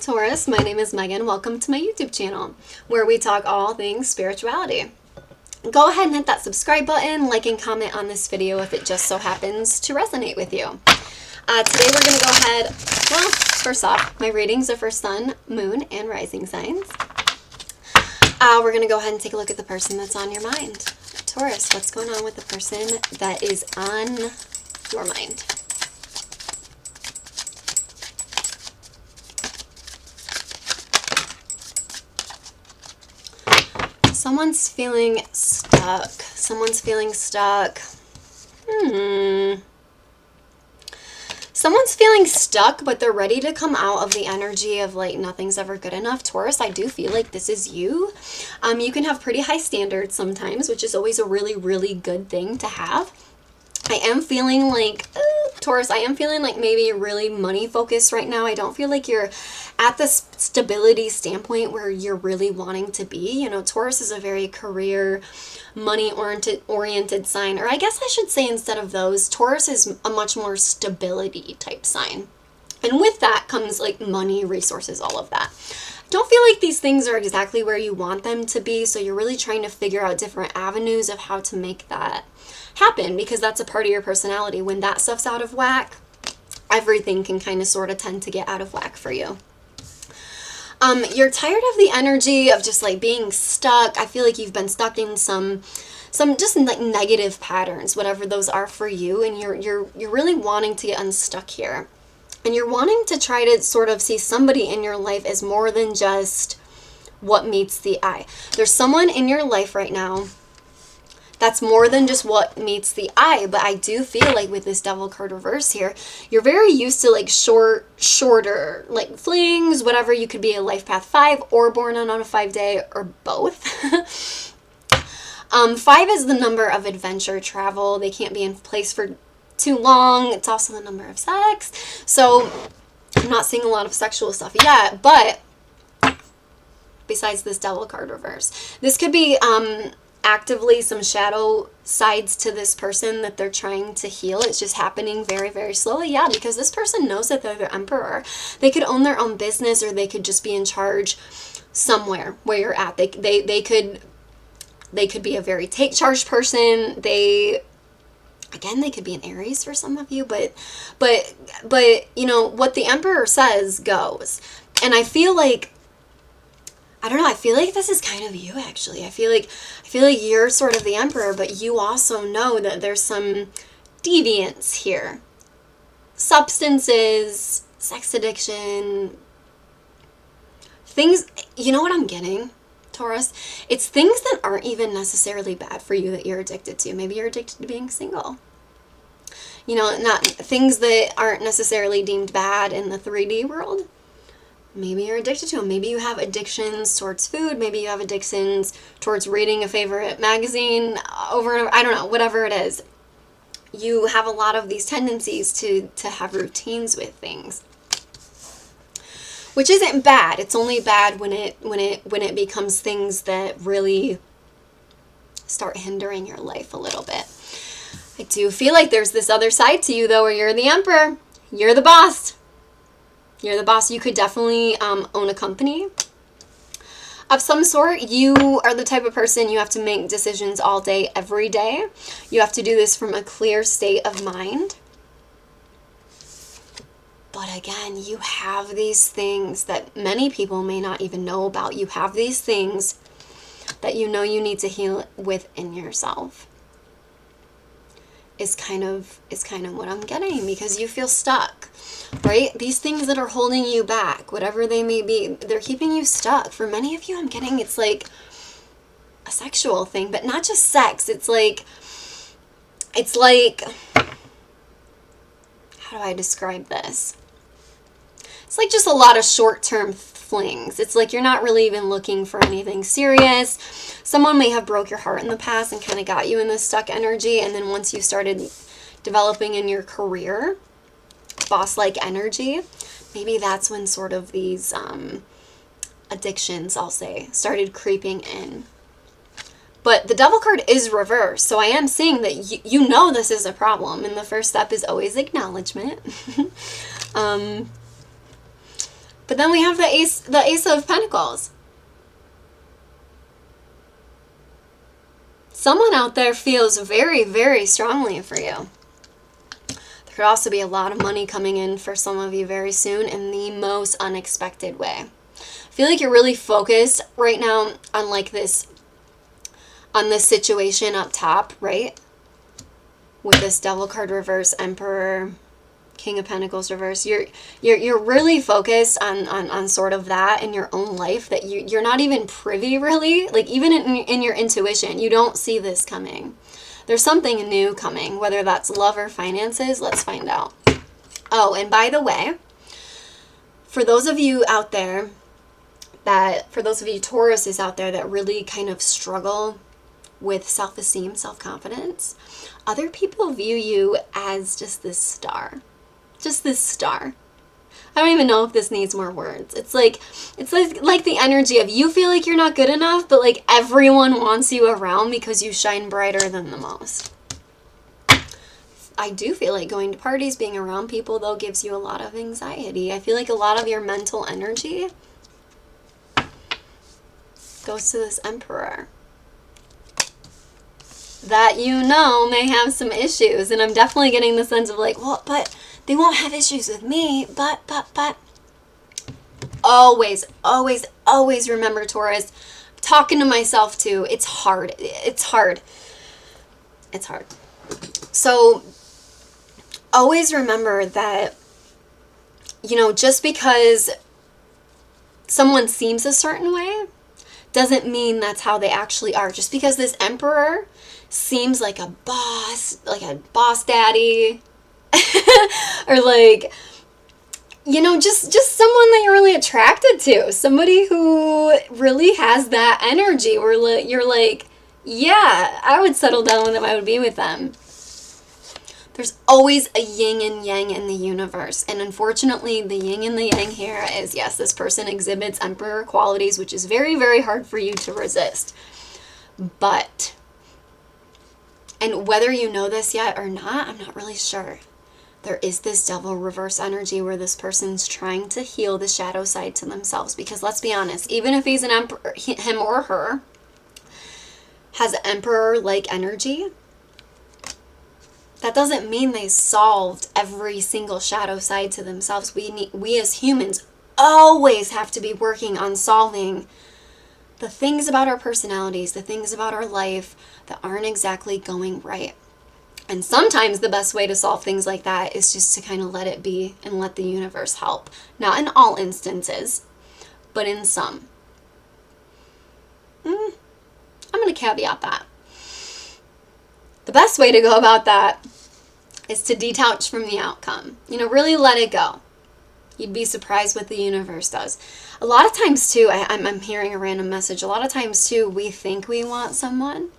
Taurus, my name is Megan. Welcome to my YouTube channel where we talk all things spirituality. Go ahead and hit that subscribe button, like and comment on this video if it just so happens to resonate with you. Today we're going to go ahead, well, first off, my readings are for sun, moon, and rising signs. We're going to go ahead and take a look at the person that's on your mind. Taurus, what's going on with the person that is on your mind? Someone's feeling stuck. Someone's feeling stuck. Someone's feeling stuck, but they're ready to come out of the energy of like nothing's ever good enough. Taurus, I do feel like this is you. You can have pretty high standards sometimes, which is always a really, really good thing to have. I am feeling like, Taurus, I am feeling like maybe you're really money focused right now. I don't feel like you're at the stability standpoint where you're really wanting to be. You know, Taurus is a very career, money oriented sign, or I guess I should say instead of those, Taurus is a much more stability type sign. And with that comes like money, resources, all of that. Don't feel like these things are exactly where you want them to be, so you're really trying to figure out different avenues of how to make that happen, because that's a part of your personality. When that stuff's out of whack, everything can kind of sort of tend to get out of whack for you. You're tired of the energy of just like being stuck. I feel like you've been stuck in some just like negative patterns, whatever those are for you, and you're really wanting to get unstuck here. And you're wanting to try to sort of see somebody in your life as more than just what meets the eye. There's someone in your life right now that's more than just what meets the eye. But I do feel like with this Devil card reverse here, you're very used to like shorter like flings, whatever. You could be a life path 5 or born on a 5-day or both. 5 is the number of adventure, travel. They can't be in place for too long. It's also the number of sex. So I'm not seeing a lot of sexual stuff yet, but besides this Devil card reverse, this could be actively some shadow sides to this person that they're trying to heal. It's just happening very, very slowly. Yeah, because this person knows that they're the emperor. They could own their own business, or they could just be in charge somewhere where you're at. They could be a very take charge person. Again, they could be an Aries for some of you, but you know, what the emperor says goes. And I feel like, I don't know, I feel like this is kind of you actually. I feel like you're sort of the emperor, but you also know that there's some deviance here. Substances, sex addiction, things, you know what I'm getting, Taurus? It's things that aren't even necessarily bad for you that you're addicted to. Maybe you're addicted to being single. You know, not things that aren't necessarily deemed bad in the 3D world. Maybe you're addicted to them. Maybe you have addictions towards food. Maybe you have addictions towards reading a favorite magazine over and over. I don't know, whatever it is. You have a lot of these tendencies to have routines with things, which isn't bad. It's only bad when it becomes things that really start hindering your life a little bit. I do feel like there's this other side to you though, where you're the emperor. You're the boss. You're the boss. You could definitely own a company of some sort. You are the type of person, you have to make decisions all day, every day. You have to do this from a clear state of mind. But again, you have these things that many people may not even know about. You have these things that you know you need to heal within yourself. Is kind of what I'm getting, because you feel stuck, right? These things that are holding you back, whatever they may be, they're keeping you stuck. For many of you, I'm getting it's like a sexual thing, but not just sex. It's like, how do I describe this? It's like just a lot of short-term flings. It's like you're not really even looking for anything serious. Someone may have broke your heart in the past and kind of got you in this stuck energy, and then once you started developing in your career, boss-like energy, maybe that's when sort of these addictions, I'll say, started creeping in. But the Devil card is reversed, so I am seeing that you know this is a problem, and the first step is always acknowledgement. But then we have the Ace of Pentacles. Someone out there feels very, very strongly for you. There could also be a lot of money coming in for some of you very soon in the most unexpected way. I feel like you're really focused right now on like this, on this situation up top, right? With this Devil card reverse, Emperor, King of Pentacles reverse, you're really focused on sort of that in your own life, that you're not even privy really, like even in your intuition, you don't see this coming. There's something new coming, whether that's love or finances. Let's find out. Oh, and by the way, for those of you out there for those of you Tauruses out there that really kind of struggle with self-esteem, self-confidence, other people view you as just this star. Just this star. I don't even know if this needs more words. It's like the energy of you feel like you're not good enough, but like everyone wants you around because you shine brighter than the most. I do feel like going to parties, being around people though, gives you a lot of anxiety. I feel like a lot of your mental energy goes to this Emperor that you know may have some issues. And I'm definitely getting the sense of like, well, but they won't have issues with me, but. Always, always, always remember, Taurus, talking to myself too, it's hard. It's hard. It's hard. So always remember that, you know, just because someone seems a certain way doesn't mean that's how they actually are. Just because this Emperor seems like a boss daddy, or like, you know, just someone that you're really attracted to, somebody who really has that energy where you're like, yeah, I would settle down with them, I would be with them. There's always a yin and yang in the universe, and unfortunately the yin and the yang here is, yes, this person exhibits Emperor qualities, which is very, very hard for you to resist. But, and whether you know this yet or not, I'm not really sure, there is this Devil reverse energy where this person's trying to heal the shadow side to themselves. Because let's be honest, even if he's an Emperor, him or her has Emperor-like energy, that doesn't mean they solved every single shadow side to themselves. We as humans always have to be working on solving the things about our personalities, the things about our life that aren't exactly going right. And sometimes the best way to solve things like that is just to kind of let it be and let the universe help. Not in all instances, but in some. I'm going to caveat that. The best way to go about that is to detach from the outcome. You know, really let it go. You'd be surprised what the universe does. A lot of times too, I'm hearing a random message. A lot of times too, we think we want someone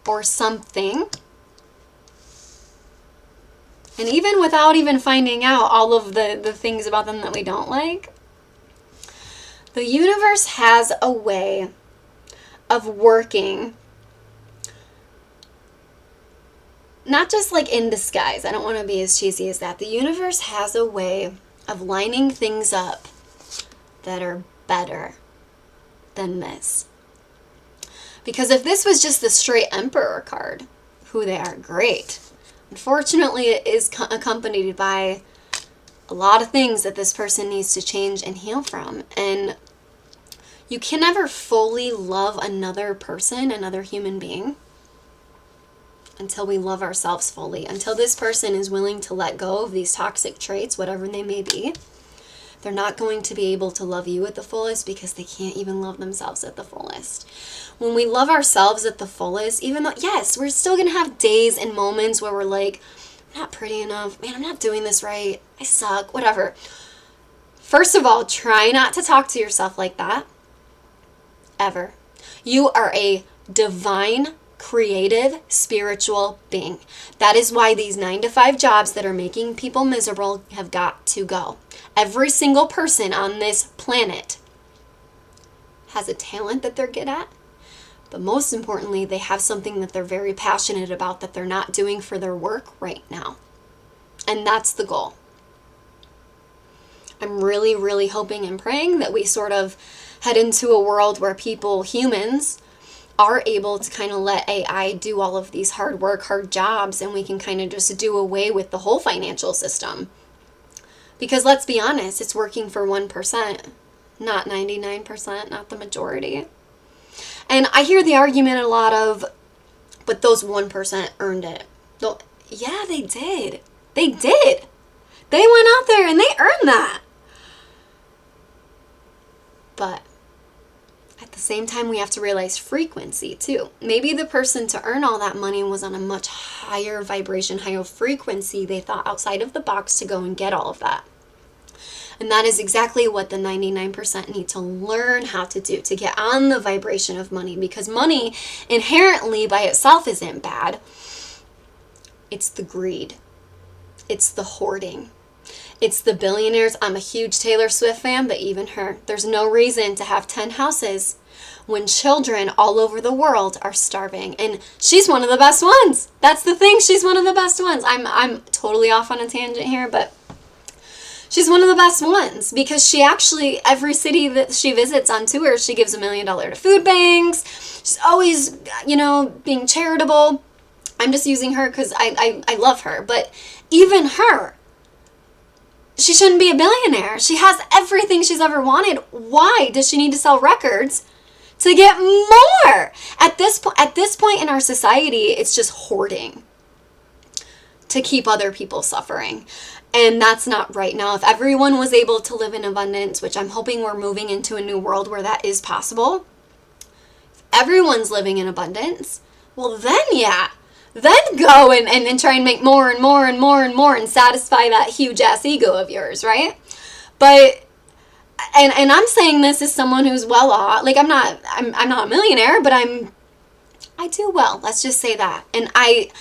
or something. And even without even finding out all of the things about them that we don't like, the universe has a way of working, not just like in disguise. I don't want to be as cheesy as that. The universe has a way of lining things up that are better than this. Because if this was just the straight Emperor card, who they are, great. Unfortunately, it is accompanied by a lot of things that this person needs to change and heal from. And you can never fully love another person, another human being, until we love ourselves fully. Until this person is willing to let go of these toxic traits, whatever they may be, they're not going to be able to love you at the fullest because they can't even love themselves at the fullest. When we love ourselves at the fullest, even though, yes, we're still going to have days and moments where we're like, I'm not pretty enough, man, I'm not doing this right, I suck, whatever. First of all, try not to talk to yourself like that, ever. You are a divine, creative, spiritual being. That is why these 9-to-5 jobs that are making people miserable have got to go. Every single person on this planet has a talent that they're good at, but most importantly, they have something that they're very passionate about that they're not doing for their work right now. And that's the goal. I'm really, really hoping and praying that we sort of head into a world where people, humans, are able to kind of let AI do all of these hard work, hard jobs, and we can kind of just do away with the whole financial system. Because let's be honest, it's working for 1%, not 99%, not the majority. And I hear the argument a lot of, but those 1% earned it. Yeah, they did. They did. They went out there and they earned that. But at the same time, we have to realize frequency too. Maybe the person to earn all that money was on a much higher vibration, higher frequency. They thought outside of the box to go and get all of that. And that is exactly what the 99% need to learn how to do, to get on the vibration of money. Because money inherently by itself isn't bad. It's the greed. It's the hoarding. It's the billionaires. I'm a huge Taylor Swift fan, but even her. There's no reason to have 10 houses when children all over the world are starving. And she's one of the best ones. That's the thing. She's one of the best ones. I'm totally off on a tangent here, but she's one of the best ones because she actually, every city that she visits on tour, she gives $1 million to food banks. She's always, being charitable. I'm just using her because I love her. But even her, she shouldn't be a billionaire. She has everything she's ever wanted. Why does she need to sell records to get more? At this point in our society, it's just hoarding to keep other people suffering. And that's not right. Now, if everyone was able to live in abundance, which I'm hoping we're moving into a new world where that is possible, if everyone's living in abundance, well then yeah. Then go and try and make more and more and more and more and satisfy that huge ass ego of yours, right? But and I'm saying this as someone who's well off. Like I'm not a millionaire, but I do well. Let's just say that. And I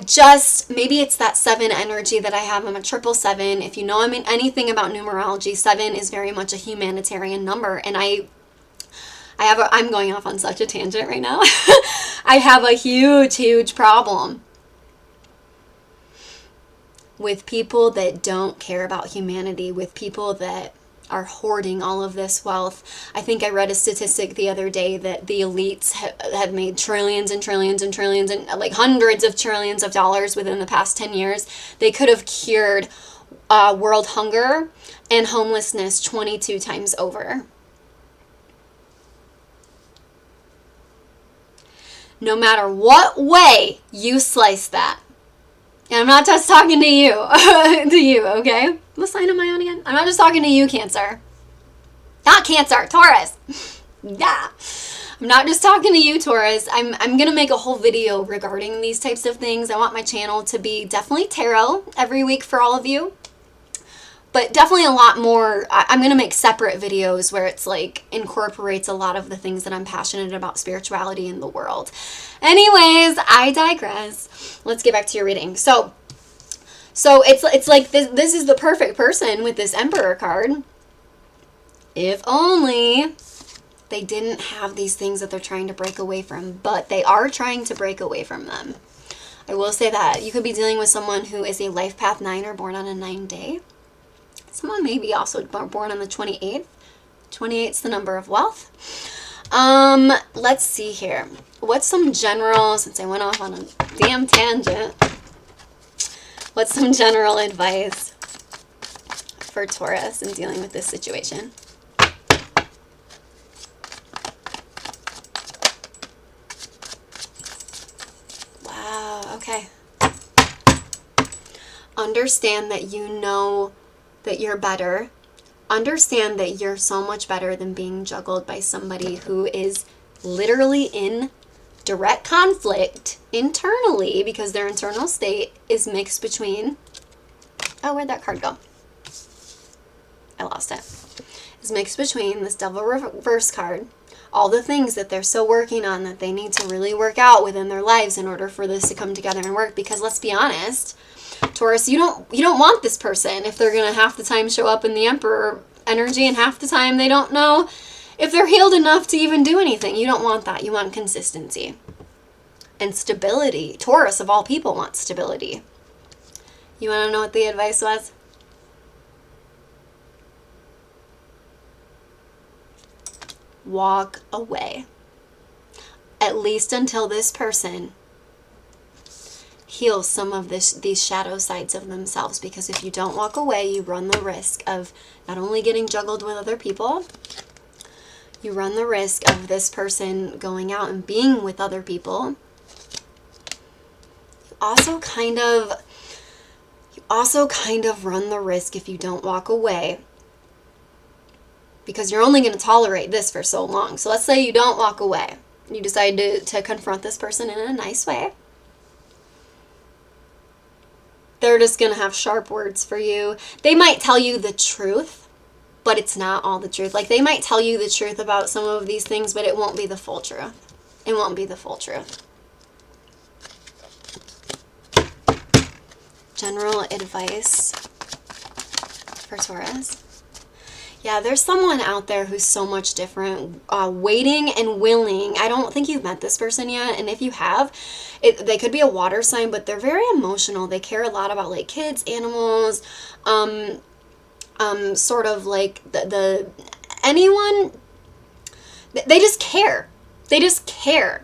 just, maybe it's that 7 energy that I have. I'm a 777. If you know anything about numerology, 7 is very much a humanitarian number. And I'm going off on such a tangent right now. I have a huge, huge problem with people that don't care about humanity, with people that are hoarding all of this wealth. I think I read a statistic the other day that the elites have made trillions and trillions and trillions and like hundreds of trillions of dollars within the past 10 years. They could have cured world hunger and homelessness 22 times over. No matter what way you slice that. And I'm not just talking to you. Okay? What sign am I on again? I'm not just talking to you, Cancer. Not Cancer, Taurus. Yeah. I'm not just talking to you, Taurus. I'm going to make a whole video regarding these types of things. I want my channel to be definitely tarot every week for all of you. But definitely a lot more. I'm going to make separate videos where it's like incorporates a lot of the things that I'm passionate about, spirituality in the world. Anyways, I digress. Let's get back to your reading. So it's like this is the perfect person with this Emperor card. If only they didn't have these things that they're trying to break away from, but they are trying to break away from them. I will say that you could be dealing with someone who is a life path 9 or born on a 9 day. Someone may be also born on the 28th. 28 is the number of wealth. Let's see here. What's some general, since I went off on a damn tangent, what's some general advice for Taurus in dealing with this situation? Wow, okay. Understand that you know that you're better. Understand that you're so much better than being juggled by somebody who is literally in direct conflict internally, because their internal state is mixed between, oh, where'd that card go? I lost it. Is mixed between this Devil Reverse card, all the things that they're still working on that they need to really work out within their lives in order for this to come together and work. Because let's be honest, Taurus, you don't want this person if they're gonna half the time show up in the Emperor energy and half the time they don't know if they're healed enough to even do anything. You don't want that. You want consistency and stability. Taurus, of all people, wants stability. You want to know what the advice was? walk away. At least until this person heals some of these shadow sides of themselves. Because if you don't walk away, you run the risk of not only getting juggled with other people, you run the risk of this person going out and being with other people. You also kind of run the risk, if you don't walk away, because you're only going to tolerate this for so long. So let's say you don't walk away. You decide to confront this person in a nice way. They're just going to have sharp words for you. They might tell you the truth, but it's not all the truth. Like, they might tell you the truth about some of these things, but it won't be the full truth. It won't be the full truth. General advice for Taurus. Yeah, there's someone out there who's so much different, waiting and willing. I don't think you've met this person yet, and if you have, they could be a water sign, but they're very emotional. They care a lot about, like, kids, animals, sort of like anyone. They just care. They just care.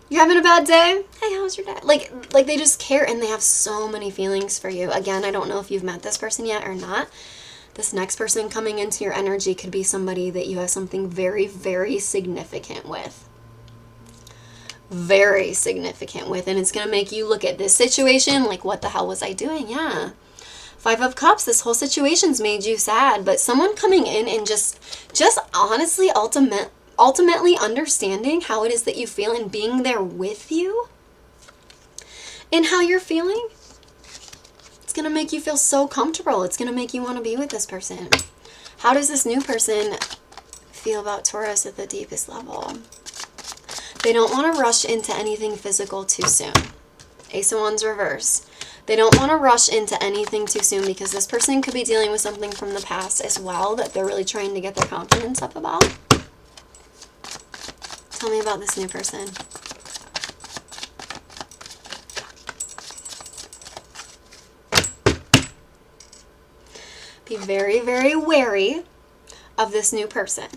You having a bad day? Hey, how's your day? Like they just care, and they have so many feelings for you. Again, I don't know if you've met this person yet or not. This next person coming into your energy could be somebody that you have something very, very significant with. Very significant with. And it's going to make you look at this situation like, what the hell was I doing? Yeah. 5 of Cups, this whole situation's made you sad. But someone coming in and just honestly, ultimately understanding how it is that you feel and being there with you and how you're feeling. It's going to make you feel so comfortable. It's going to make you want to be with this person. How does this new person feel about Taurus at the deepest level? They don't want to rush into anything physical too soon. Ace of Wands reverse. They don't want to rush into anything too soon because this person could be dealing with something from the past as well that they're really trying to get their confidence up about. Tell me about this new person. Be very, very wary of this new person.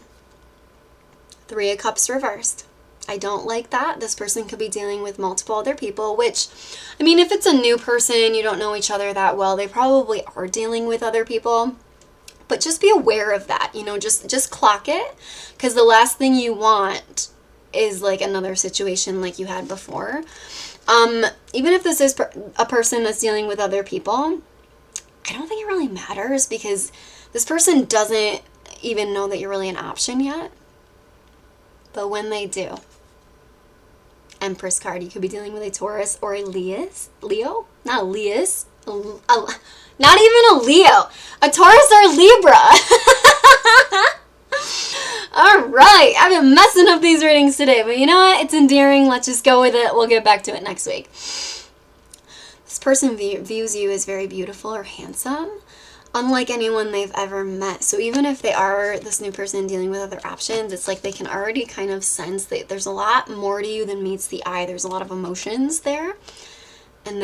3 of Cups reversed. I don't like that. This person could be dealing with multiple other people, which, I mean, if it's a new person, you don't know each other that well, they probably are dealing with other people. But just be aware of that, you know, just clock it, because the last thing you want is like another situation like you had before. Even if this is a person that's dealing with other people, I don't think it really matters because this person doesn't even know that you're really an option yet. But when they do, Empress card, you could be dealing with a Taurus or a Leo, not Elias, not even a Leo, a Taurus or a Libra. All right, I've been messing up these readings today, but you know what? It's endearing. Let's just go with it. We'll get back to it next week. This person views you as very beautiful or handsome, unlike anyone they've ever met. So even if they are this new person dealing with other options, it's like they can already kind of sense that there's a lot more to you than meets the eye. There's a lot of emotions there, and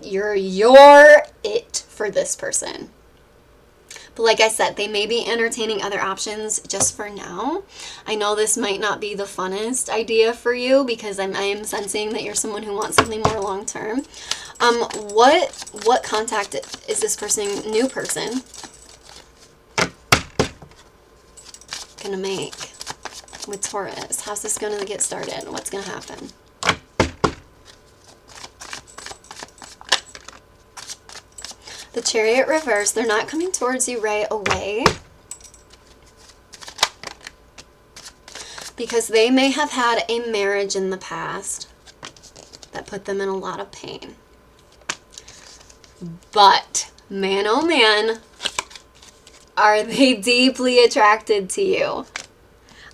you're it for this person. But like I said, they may be entertaining other options just for now. I know this might not be the funnest idea for you because I am sensing that you're someone who wants something more long term. What contact is this new person gonna make with Taurus? How's this gonna get started? What's gonna happen? The Chariot reverse, they're not coming towards you right away because they may have had a marriage in the past that put them in a lot of pain. But, man oh man, are they deeply attracted to you.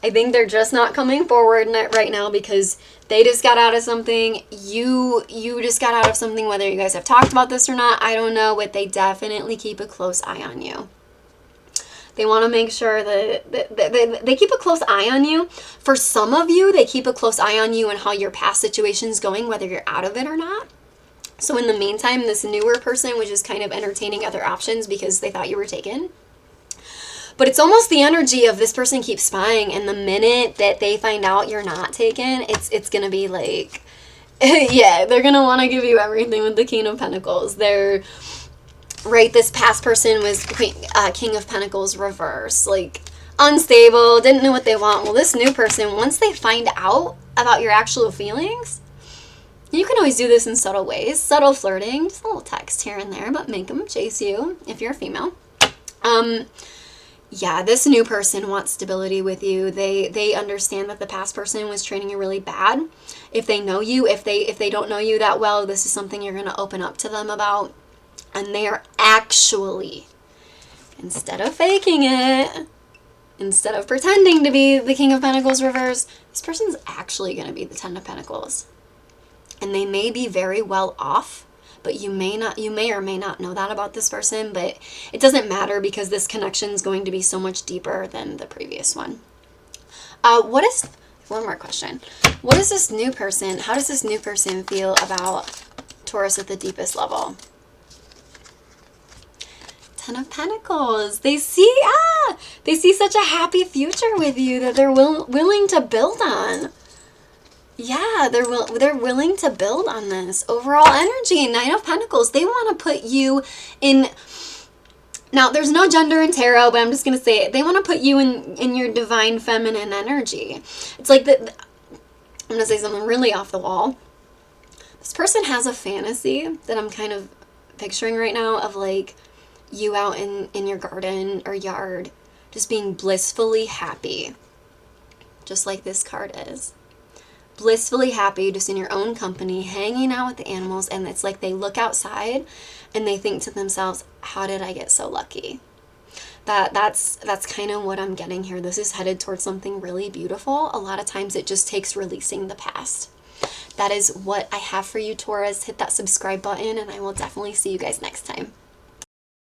I think they're just not coming forward right now because they just got out of something. You just got out of something, whether you guys have talked about this or not, I don't know, but they definitely keep a close eye on you. They want to make sure that they keep a close eye on you. For some of you, they keep a close eye on you and how your past situation's going, whether you're out of it or not. So in the meantime, this newer person was just kind of entertaining other options because they thought you were taken. But it's almost the energy of this person keeps spying, and the minute that they find out you're not taken, it's gonna be like, yeah, they're gonna want to give you everything with the King of Pentacles. They're, right, this past person was King of Pentacles reverse, like unstable, didn't know what they want. Well, this new person, once they find out about your actual feelings, you can always do this in subtle ways, subtle flirting, just a little text here and there, but make them chase you if you're a female. Yeah, this new person wants stability with you. They understand that the past person was treating you really bad. If they know you, if they don't know you that well, this is something you're going to open up to them about. And they are actually, instead of faking it, instead of pretending to be the King of Pentacles reverse, this person's actually going to be the Ten of Pentacles. And they may be very well off, but you may or may not know that about this person, but it doesn't matter because this connection is going to be so much deeper than the previous one. One more question. What is this new person, how does this new person feel about Taurus at the deepest level? Ten of Pentacles. They see such a happy future with you that they're willing to build on. Yeah, they're willing to build on this overall energy. Nine of Pentacles. They want to put you in. Now, there's no gender in tarot, but I'm just going to say it. They want to put you in your divine feminine energy. It's like that. I'm going to say something really off the wall. This person has a fantasy that I'm kind of picturing right now of like you out in your garden or yard, just being blissfully happy. Just like this card is. Blissfully happy, just in your own company, hanging out with the animals, and it's like they look outside and they think to themselves, how did I get so lucky? That's kind of what I'm getting here. This is headed towards something really beautiful. A lot of times it just takes releasing the past. That is what I have for you, Taurus. Hit that subscribe button, and I will definitely see you guys next time.